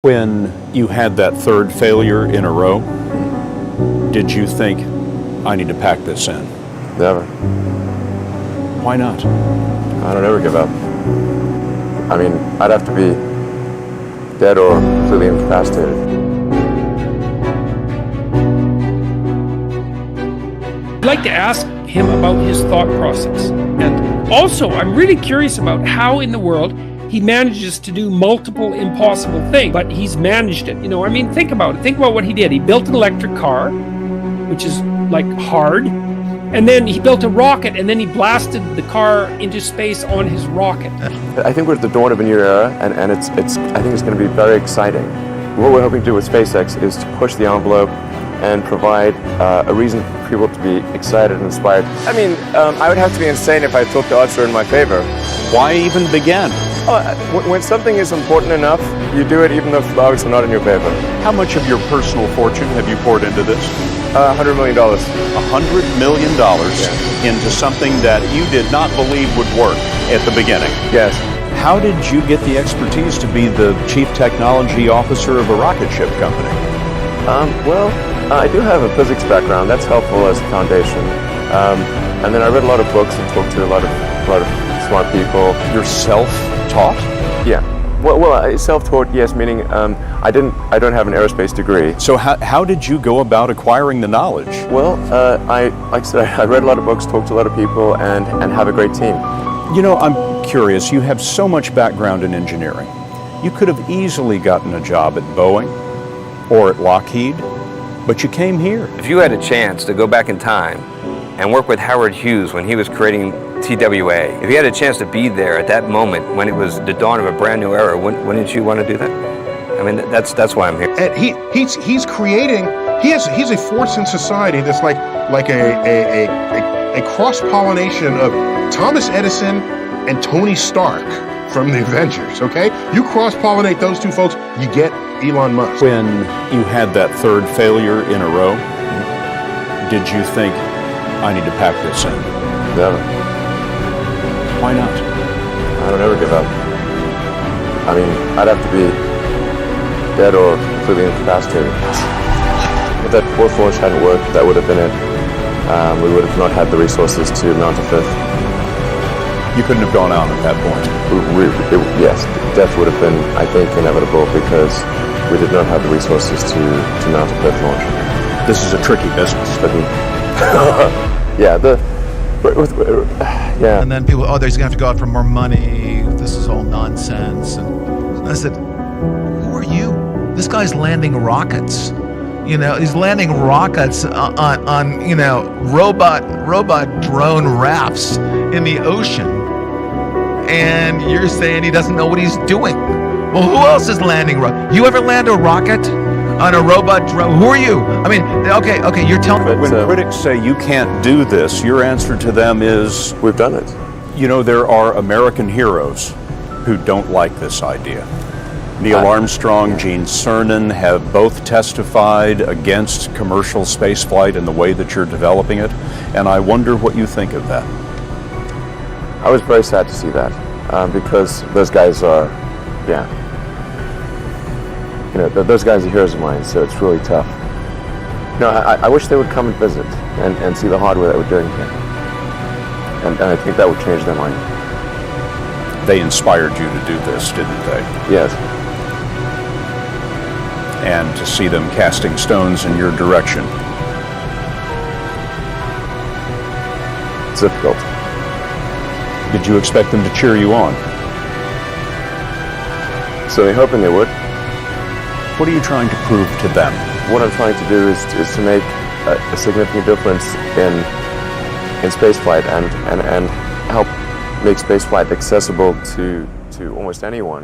When you had that third failure in a row, did you think, I need to pack this in? Never. Why not? I don't ever give up. I mean, I'd have to be dead or completely incapacitated. I'd like to ask him about his thought process. And also, I'm really curious about how in the world he manages to do multiple impossible things, but he's managed it. You know, I mean, think about it. Think about what he did. He built an electric car, which is like hard. And then he built a rocket, and then he blasted the car into space on his rocket. I think we're at the dawn of a new era, and I think it's going to be very exciting. What we're hoping to do with SpaceX is to push the envelope and provide a reason for people to be excited and inspired. I mean, I would have to be insane if I thought the odds were in my favor. Why even begin? When something is important enough, you do it even though the odds are not in your favor. How much of your personal fortune have you poured into this? $100 million. $100 million into something that you did not believe would work at the beginning. Yes. How did you get the expertise to be the chief technology officer of a rocket ship company? Well, I do have a physics background. That's helpful as a foundation. And then I read a lot of books and talked to a lot of smart people. You're self-taught? Yeah. Well, self-taught, yes, meaning I don't have an aerospace degree. So how did you go about acquiring the knowledge? Well, like I said, I read a lot of books, talked to a lot of people, and have a great team. You know, I'm curious. You have so much background in engineering. You could have easily gotten a job at Boeing or at Lockheed, but you came here. If you had a chance to go back in time and work with Howard Hughes when he was creating TWA, if you had a chance to be there at that moment when it was the dawn of a brand new era, wouldn't you want to do that? I mean, that's why I'm here. And he's creating. He's a force in society that's like a cross-pollination of Thomas Edison and Tony Stark from the Avengers. Okay, you cross-pollinate those two folks, you get Elon Musk. When you had that third failure in a row, did you think, I need to pack this in? Never. Why not? I don't ever give up. I mean, I'd have to be dead or completely incapacitated. If that fourth launch hadn't worked, that would have been it. We would have not had the resources to mount a fifth. You couldn't have gone out at that point. Yes, death would have been, I think, inevitable because we did not have the resources to mount a fifth launch. This is a tricky business. Yeah, And then people, he's going to have to go out for more money. This is all nonsense. And I said, who are you? This guy's landing rockets. You know, he's landing rockets on robot drone rafts in the ocean. And you're saying he doesn't know what he's doing. Well, who else is landing rockets? You ever land a rocket on a robot drone? Who are you? I mean, okay, you're telling me. When critics say you can't do this, your answer to them is, we've done it. You know, there are American heroes who don't like this idea. Neil Armstrong, Gene Cernan have both testified against commercial spaceflight and the way that you're developing it, and I wonder what you think of that. I was very sad to see that because those guys are, those guys are heroes of mine, so it's really tough. No, I wish they would come and visit and see the hardware that we're doing here. And I think that would change their mind. They inspired you to do this, didn't they? Yes. And to see them casting stones in your direction. It's difficult. Did you expect them to cheer you on? So they're hoping they would. What are you trying to prove to them? What I'm trying to do is to make a significant difference in spaceflight and help make spaceflight accessible to almost anyone.